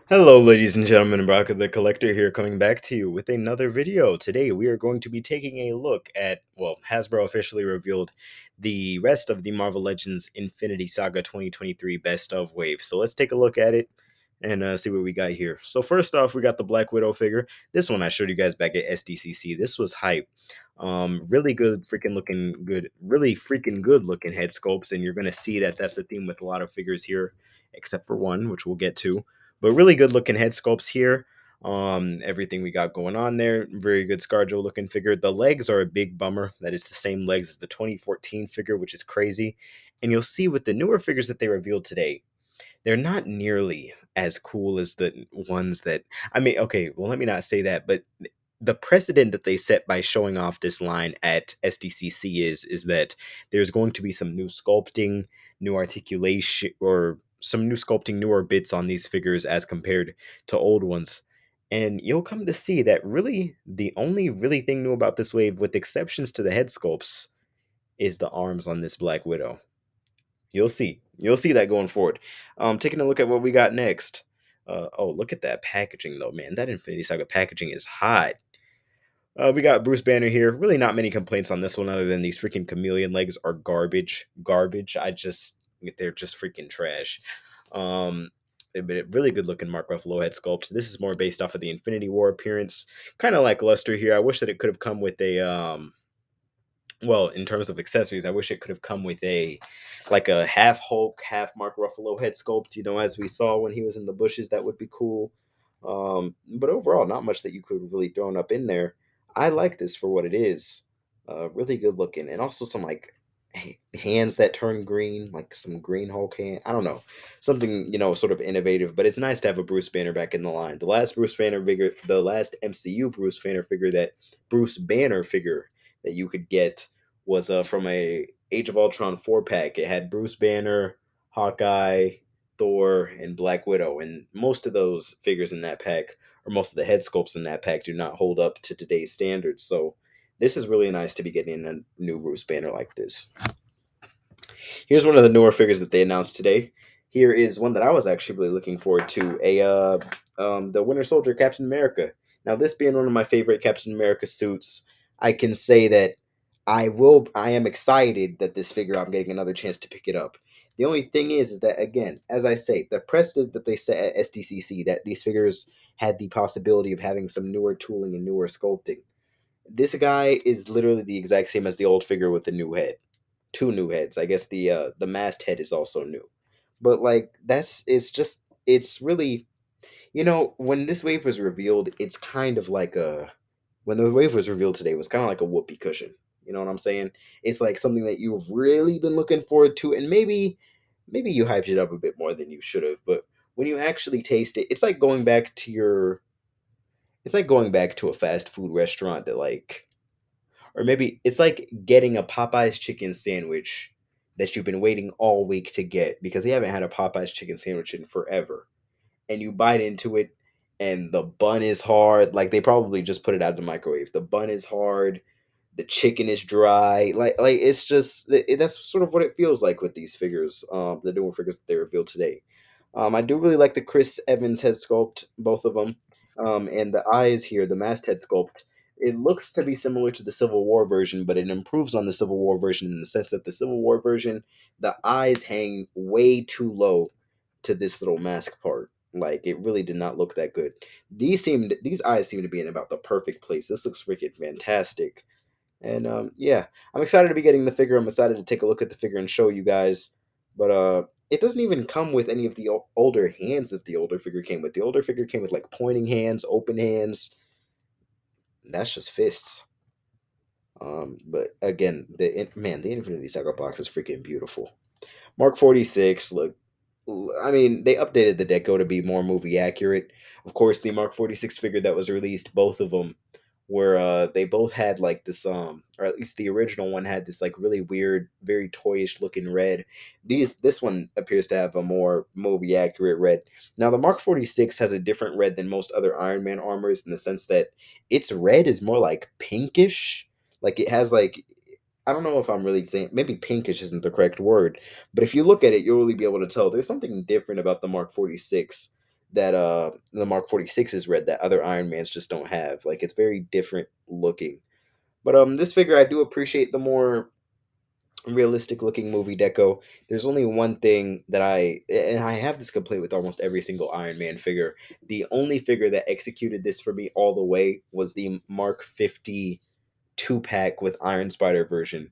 Hello, ladies and gentlemen, Brock the Collector here, coming back to you with another video. Today, we are going to be taking a look at, well, Hasbro officially revealed the rest of the Marvel Legends Infinity Saga 2023 Best of Wave. So let's take a look at it and see what we got here. So first off, we got the Black Widow figure. This one I showed you guys back at SDCC. This was hype. Really good, freaking looking good, really freaking good looking head sculpts, and you're gonna see that that's a theme with a lot of figures here, except for one, which we'll get to. But really good looking head sculpts here. Everything we got going on there. Very good ScarJo looking figure. The legs are a big bummer. That is the same legs as the 2014 figure, which is crazy. And you'll see with the newer figures that they revealed today, they're not nearly as cool as the ones that I mean, okay, well let me not say that, but the precedent that they set by showing off this line at SDCC is that there's going to be some new sculpting, new articulation, or some new sculpting, newer bits on these figures as compared to old ones. And you'll come to see that really the only really thing new about this wave, with exceptions to the head sculpts, is the arms on this Black Widow. You'll see. You'll see that going forward. Taking a look at what we got next. Oh, look at that packaging though, man. That Infinity Saga packaging is hot. We got Bruce Banner here. Really not many complaints on this one other than these freaking chameleon legs are garbage. Garbage. They're just freaking trash. Um but really good looking Mark Ruffalo head sculpt. This is more based off of the Infinity War appearance. Kind of like Luster here. I wish that it could have come with a well, in terms of accessories, I wish it could have come with a like a half Hulk, half Mark Ruffalo head sculpt, as we saw when he was in the bushes. That would be cool. But overall, not much that you could have really thrown up in there. I like this for what it is. Really good looking, and also some like hands that turn green, like some green Hulk hand. I don't know, something sort of innovative. But it's nice to have a Bruce Banner back in the line. The last MCU Bruce Banner figure that you could get was from a Age of Ultron 4 pack. It had Bruce Banner, Hawkeye, Thor, and Black Widow, and most of those figures in that pack, or most of the head sculpts in that pack, do not hold up to today's standards. So this is really nice to be getting a new Bruce Banner like this. Here's one of the newer figures that they announced today. Here is one that I was actually really looking forward to, the Winter Soldier Captain America. Now, this being one of my favorite Captain America suits, I can say that I am excited that this figure, I'm getting another chance to pick it up. The only thing is that, again, as I say, the precedent that they set at SDCC, that these figures had the possibility of having some newer tooling and newer sculpting. This guy is literally the exact same as the old figure with the new head, two new heads. I guess the mast head is also new. But like it's really, when this wave was revealed, it's kind of like a when the wave was revealed today, it was kind of like a whoopee cushion. You know what I'm saying? It's like something that you've really been looking forward to, and maybe you hyped it up a bit more than you should have. But when you actually taste it, it's like going back to a fast food restaurant that like, or maybe it's like getting a Popeyes chicken sandwich that you've been waiting all week to get because you haven't had a Popeyes chicken sandwich in forever. And you bite into it and the bun is hard. Like they probably just put it out of the microwave. The bun is hard, the chicken is dry. Like it's just that's sort of what it feels like with these figures, the newer figures that they revealed today. I do really like the Chris Evans head sculpt, both of them. And the eyes here, the masthead sculpt, it looks to be similar to the Civil War version, but it improves on the Civil War version in the sense that the Civil War version, the eyes hang way too low to this little mask part. Like it really did not look that good. These eyes seem to be in about the perfect place. This looks freaking fantastic. And yeah, I'm excited to be getting the figure. I'm excited to take a look at the figure and show you guys. But it doesn't even come with any of the older hands that the older figure came with. The older figure came with like pointing hands, open hands. That's just fists. But again, the Infinity Saga box is freaking beautiful. Mark 46, look, I mean, they updated the deco to be more movie accurate. Of course, the Mark 46 figure that was released, both of them were they both had like this or at least the original one had this like really weird, very toyish looking red. This one appears to have a more movie accurate red. Now the Mark 46 has a different red than most other Iron Man armors in the sense that its red is more like pinkish. Like it has like I don't know if I'm really saying, maybe pinkish isn't the correct word, but if you look at it, you'll really be able to tell there's something different about the Mark 46 that the Mark 46 is red that other Iron Mans just don't have. Like it's very different looking. But this figure I do appreciate the more realistic looking movie deco. There's only one thing that and I have this complaint with almost every single Iron Man figure. The only figure that executed this for me all the way was the Mark 50 two-pack with Iron Spider version.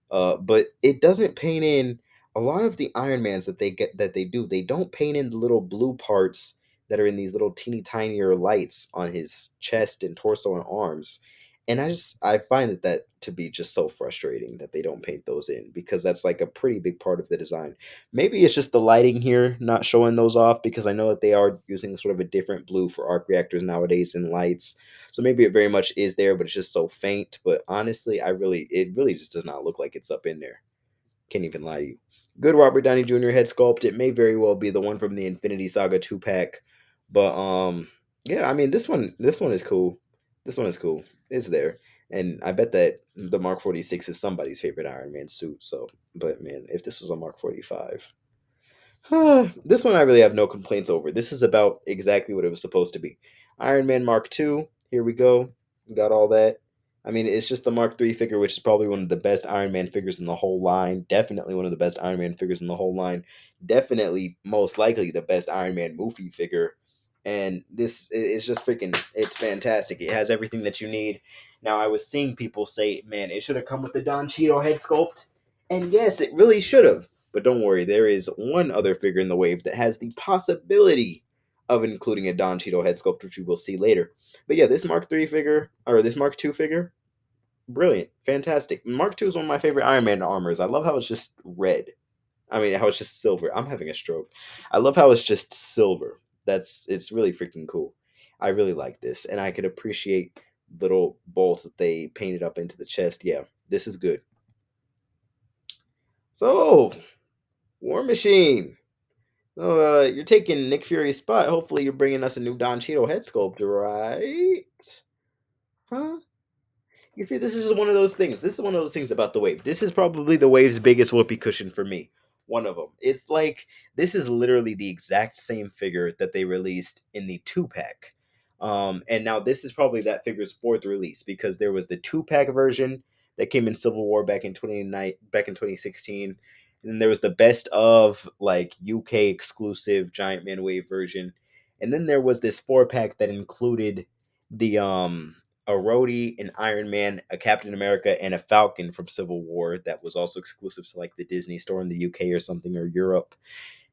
But it doesn't paint in a lot of the Iron Mans that they get that they do. They don't paint in the little blue parts that are in these little teeny tinier lights on his chest and torso and arms. And I find that to be just so frustrating that they don't paint those in because that's like a pretty big part of the design. Maybe it's just the lighting here not showing those off because I know that they are using sort of a different blue for arc reactors nowadays in lights. So maybe it very much is there, but it's just so faint. But honestly, it really just does not look like it's up in there. Can't even lie to you. Good Robert Downey Jr. head sculpt. It may very well be the one from the Infinity Saga 2-pack. But yeah, I mean this one is cool. This one is cool. It's there. And I bet that the Mark 46 is somebody's favorite Iron Man suit. So, but man, if this was a Mark 45, this one I really have no complaints over. This is about exactly what it was supposed to be. Iron Man Mark II, here we go. Got all that. I mean, it's just the Mark III figure, which is probably one of the best Iron Man figures in the whole line. Definitely one of the best Iron Man figures in the whole line. Definitely, most likely, the best Iron Man movie figure. And this is just freaking, it's fantastic. It has everything that you need. Now, I was seeing people say, man, it should have come with the Don Cheadle head sculpt. And yes, it really should have. But don't worry, there is one other figure in the wave that has the possibility of including a Don Cheadle head sculpt, which we will see later. But yeah, this Mark III figure, or this Mark II figure, brilliant, fantastic. Mark II is one of my favorite Iron Man armors. I love how it's just red. I mean, how it's just silver. I'm having a stroke. I love how it's just silver. It's really freaking cool. I really like this, and I could appreciate little bolts that they painted up into the chest. Yeah, this is good. So, War Machine. So, you're taking Nick Fury's spot. Hopefully, you're bringing us a new Don Cheadle head sculptor, right? Huh? You see, this is one of those things. This is one of those things about the wave. This is probably the wave's biggest whoopee cushion for me. One of them. It's like this is literally the exact same figure that they released in the 2-pack. And now this is probably that figure's fourth release because there was the 2-pack version that came in Civil War back in 2016. And then there was the best of like UK exclusive Giant Man Wave version. And then there was this 4-pack that included the a Rhodey, an Iron Man, a Captain America, and a Falcon from Civil War that was also exclusive to like the Disney store in the UK or something or Europe.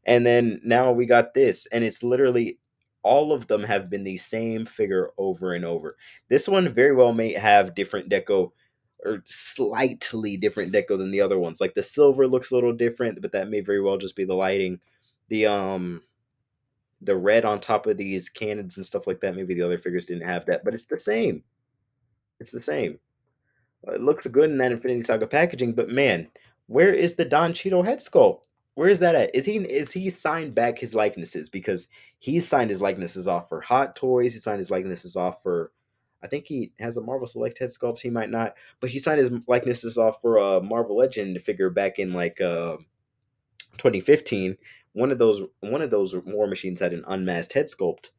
And then now we got this, and it's literally all of them have been the same figure over and over. This one very well may have different deco or slightly different deco than the other ones. Like the silver looks a little different, but that may very well just be the lighting. The the red on top of these cannons and stuff like that, maybe the other figures didn't have that, but it's the same. It's the same. It looks good in that Infinity Saga packaging, but man, where is the Don Cheadle head sculpt? Where is that at? Is he signed back his likenesses? Because he signed his likenesses off for Hot Toys. He signed his likenesses off for, I think he has a Marvel Select head sculpt. He might not, but he signed his likenesses off for a Marvel Legend figure back in like 2015. One of those War Machines had an unmasked head sculpt,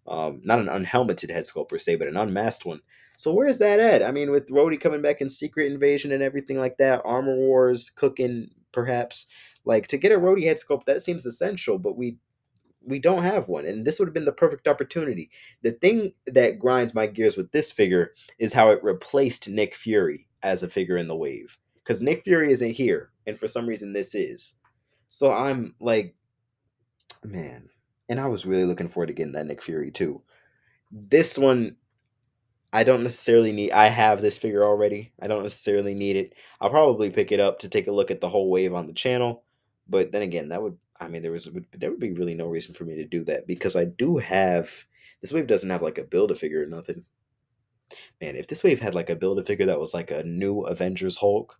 not an unhelmeted head sculpt per se, but an unmasked one. So where's that at? I mean, with Rhodey coming back in Secret Invasion and everything like that, Armor Wars cooking, perhaps. Like to get a Rhodey head sculpt, that seems essential, but we don't have one, and this would have been the perfect opportunity. The thing that grinds my gears with this figure is how it replaced Nick Fury as a figure in the wave, because Nick Fury isn't here, and for some reason this is. So I'm like, man, and I was really looking forward to getting that Nick Fury too. This one I don't necessarily need. I have this figure already. I don't necessarily need it. I'll probably pick it up to take a look at the whole wave on the channel. But then again, that would I mean there would be really no reason for me to do that because I do have this wave doesn't have like a build a figure or nothing. Man, if this wave had like a build a figure that was like a new Avengers Hulk,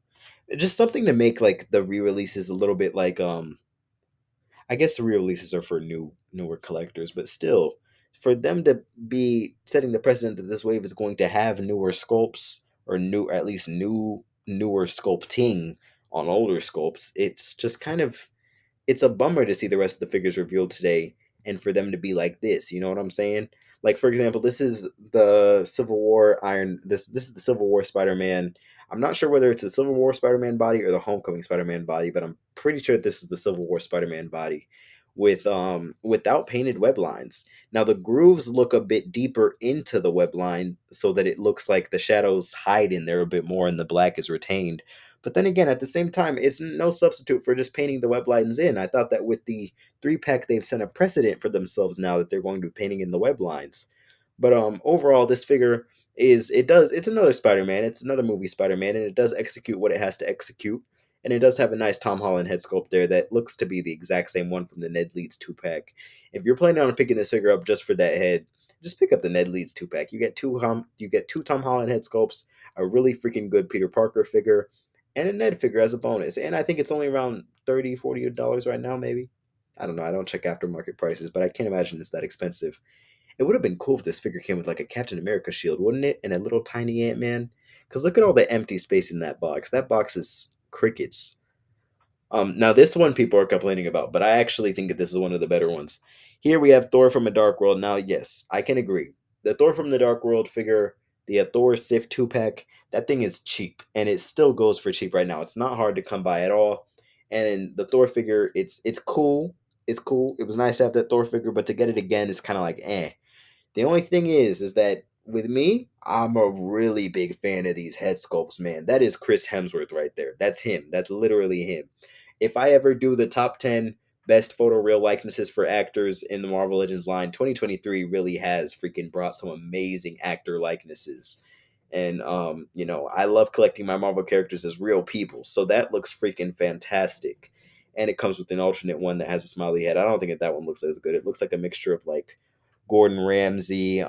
just something to make like the re-releases a little bit like I guess the re-releases are for newer collectors, but still, for them to be setting the precedent that this wave is going to have newer sculpts or new, or at least new newer sculpting on older sculpts, it's just kind of it's a bummer to see the rest of the figures revealed today and for them to be like this. You know what I'm saying? Like for example, this is the Civil War Iron. This is the Civil War Spider-Man. I'm not sure whether it's the Civil War Spider-Man body or the Homecoming Spider-Man body, but I'm pretty sure this is the Civil War Spider-Man body with without painted web lines. Now the grooves look a bit deeper into the web line so that it looks like the shadows hide in there a bit more and the black is retained. But then again, at the same time, it's no substitute for just painting the web lines in. I thought that with the 3 pack, they've set a precedent for themselves now that they're going to be painting in the web lines. But overall, this figure it's another Spider-Man. It's another movie Spider-Man, and it does execute what it has to execute. And it does have a nice Tom Holland head sculpt there that looks to be the exact same one from the Ned Leeds 2 pack. If you're planning on picking this figure up just for that head, just pick up the Ned Leeds 2 pack. You get two Tom Holland head sculpts, a really freaking good Peter Parker figure, and a Ned figure as a bonus. And I think it's only around $30, $40 right now, maybe. I don't know. I don't check aftermarket prices, but I can't imagine it's that expensive. It would have been cool if this figure came with like a Captain America shield, wouldn't it? And a little tiny Ant Man. Because look at all the empty space in that box. That box is crickets. Now this one people are complaining about, but I actually think that this is one of the better ones. Here we have Thor from a Dark World. Now, yes, I can agree. The Thor from the Dark World figure, the Thor Sif 2 pack, that thing is cheap, and it still goes for cheap right now. It's not hard to come by at all. And the Thor figure, it's cool. It's cool. It was nice to have that Thor figure, but to get it again is kind of like eh. The only thing is that with me, I'm a really big fan of these head sculpts, man. That is Chris Hemsworth right there. That's him. That's literally him. If I ever do the top 10 best photoreal likenesses for actors in the Marvel Legends line, 2023 really has freaking brought some amazing actor likenesses. And I love collecting my Marvel characters as real people. So that looks freaking fantastic. And it comes with an alternate one that has a smiley head. I don't think that one looks as good. It looks like a mixture of like Gordon Ramsay.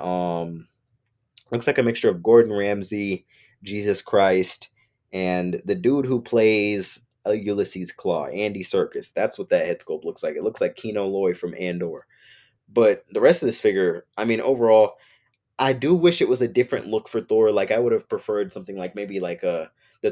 Looks like a mixture of Gordon Ramsay, Jesus Christ, and the dude who plays Ulysses Claw, Andy Serkis. That's what that head sculpt looks like. It looks like Kino Loy from Andor. But the rest of this figure, I mean, overall, I do wish it was a different look for Thor. Like I would have preferred something like maybe like the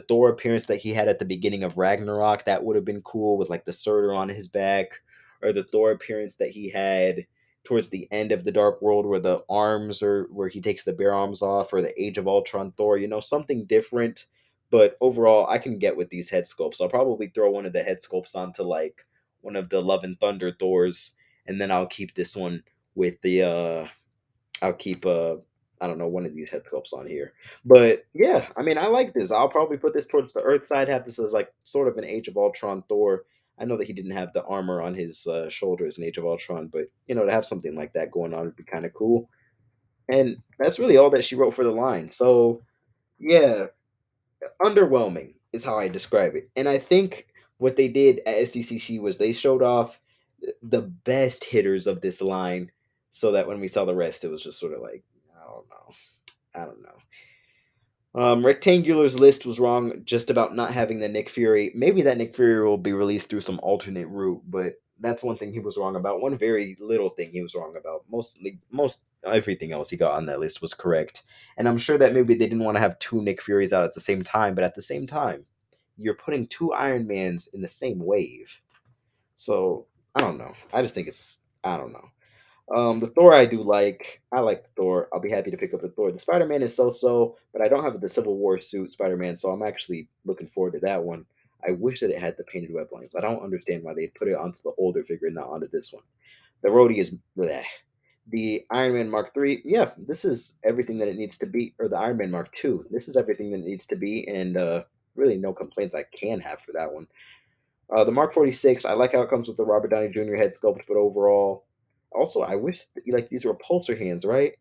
Thor appearance that he had at the beginning of Ragnarok. That would have been cool with like the surtur on his back, or the Thor appearance that he had towards the end of the Dark World, where the arms are where he takes the bare arms off, or the Age of Ultron Thor. Something different. But overall, I can get with these head sculpts. I'll probably throw one of the head sculpts onto like one of the Love and Thunder Thors, and then I'll keep this one with the I'll keep I don't know, one of these head sculpts on here. But yeah, I mean I like this. I'll probably put this towards the Earth side, have this as like sort of an Age of Ultron Thor. I know that he didn't have the armor on his shoulders in Age of Ultron, but to have something like that going on would be kind of cool. And that's really all that she wrote for the line. So yeah, underwhelming is how I describe it. And I think what they did at SDCC was they showed off the best hitters of this line so that when we saw the rest, it was just sort of like, I don't know. I don't know. Rectangular's list was wrong just about not having the Nick Fury. Maybe that Nick Fury will be released through some alternate route, but that's one thing he was wrong about. One very little thing he was wrong about. Most everything else he got on that list was correct. And I'm sure that maybe they didn't want to have two Nick Furies out at the same time, but at the same time, you're putting two Iron Mans in the same wave. So I don't know. I just think I don't know. The Thor I do like. I like the Thor. I'll be happy to pick up the Thor. The Spider Man is so so, but I don't have the Civil War suit Spider Man, so I'm actually looking forward to that one. I wish that it had the painted web lines. I don't understand why they put it onto the older figure and not onto this one. The Rhodey is bleh. The Iron Man Mark III, yeah, this is everything that it needs to be, or the Iron Man Mark II. This is everything that it needs to be, and really no complaints I can have for that one. The Mark 46, I like how it comes with the Robert Downey Jr. head sculpt, but overall, also I wish that, like these were pulsar hands, right?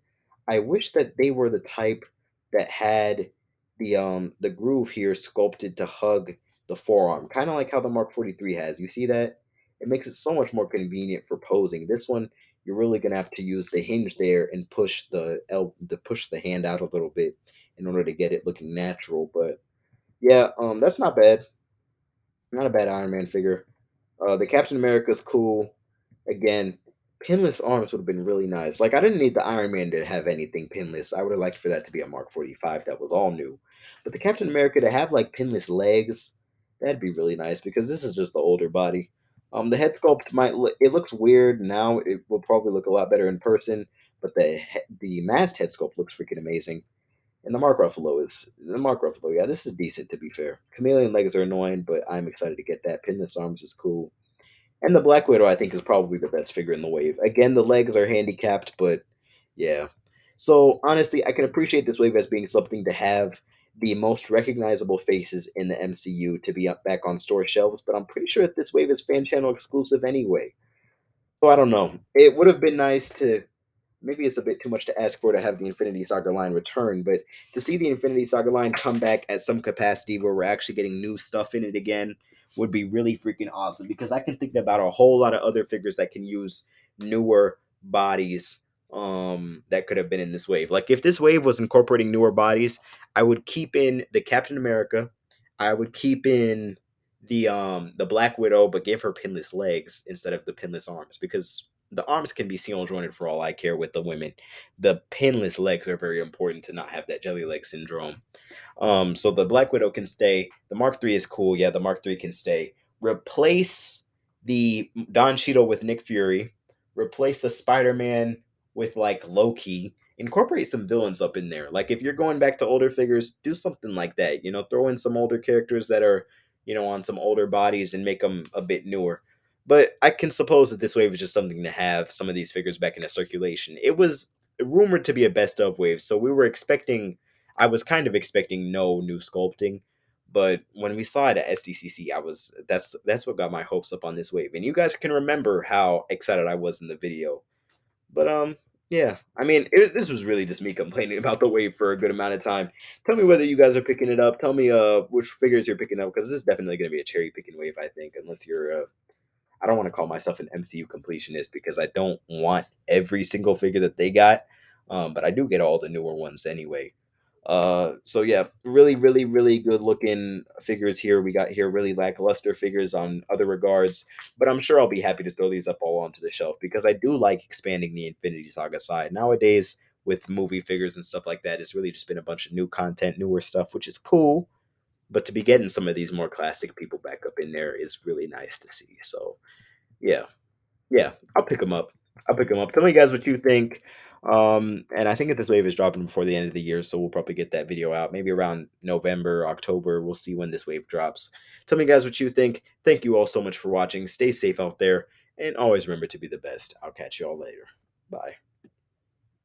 I wish that they were the type that had the groove here sculpted to hug the forearm, kind of like how the Mark 43 has. You see that? It makes it so much more convenient for posing. This one, you're really gonna have to use the hinge there and push the hand out a little bit in order to get it looking natural. But yeah, that's not bad. Not a bad Iron Man figure. The Captain America's cool. Again, pinless arms would have been really nice. Like I didn't need the Iron Man to have anything pinless. I would have liked for that to be a Mark 45 that was all new. But the Captain America to have like pinless legs, that'd be really nice because this is just the older body. The head sculpt it looks weird now. It will probably look a lot better in person, but the masked head sculpt looks freaking amazing. And the Mark Ruffalo. Yeah, this is decent to be fair. Chameleon legs are annoying, but I'm excited to get that. Pinless arms is cool. And the Black Widow, I think, is probably the best figure in the wave. Again, the legs are handicapped, but yeah. So honestly, I can appreciate this wave as being something to have the most recognizable faces in the MCU to be up back on store shelves, but I'm pretty sure that this wave is fan channel exclusive anyway. So I don't know. It would have been nice to, maybe it's a bit too much to ask for to have the Infinity Saga line return, but to see the Infinity Saga line come back at some capacity where we're actually getting new stuff in it again would be really freaking awesome because I can think about a whole lot of other figures that can use newer bodies that could have been in this wave. Like if this wave was incorporating newer bodies, I would keep in the Captain America, I would keep in the Black Widow but give her pinless legs instead of the pinless arms because the arms can be seal jointed for all I care with the women. The pinless legs are very important to not have that jelly leg syndrome. So the Black Widow can stay. The Mark III is cool. Yeah, the Mark III can stay. Replace the Don Cheadle with Nick Fury. Replace the Spider Man with like Loki. Incorporate some villains up in there. Like if you're going back to older figures, do something like that. You know, throw in some older characters that are, on some older bodies and make them a bit newer. But I can suppose that this wave is just something to have some of these figures back into circulation. It was rumored to be a best of wave, so we were expecting I was kind of expecting no new sculpting, but when we saw it at SDCC, that's what got my hopes up on this wave. And you guys can remember how excited I was in the video. But yeah, I mean, this was really just me complaining about the wave for a good amount of time. Tell me whether you guys are picking it up. Tell me which figures you're picking up because this is definitely going to be a cherry picking wave, I think, unless you're I don't want to call myself an MCU completionist because I don't want every single figure that they got, but I do get all the newer ones anyway. So yeah, really, really, really good looking figures here. We got here really lackluster figures on other regards, but I'm sure I'll be happy to throw these up all onto the shelf because I do like expanding the Infinity Saga side nowadays with movie figures and stuff like that. It's really just been a bunch of new content, newer stuff, which is cool. But to be getting some of these more classic people back up in there is really nice to see. So yeah, yeah, I'll pick them up. I'll pick them up. Tell me guys what you think. And I think that this wave is dropping before the end of the year, so we'll probably get that video out maybe around November, October. We'll see when this wave drops. Tell me guys what you think. Thank you all so much for watching. Stay safe out there, and always remember to be the best. I'll catch you all later. Bye.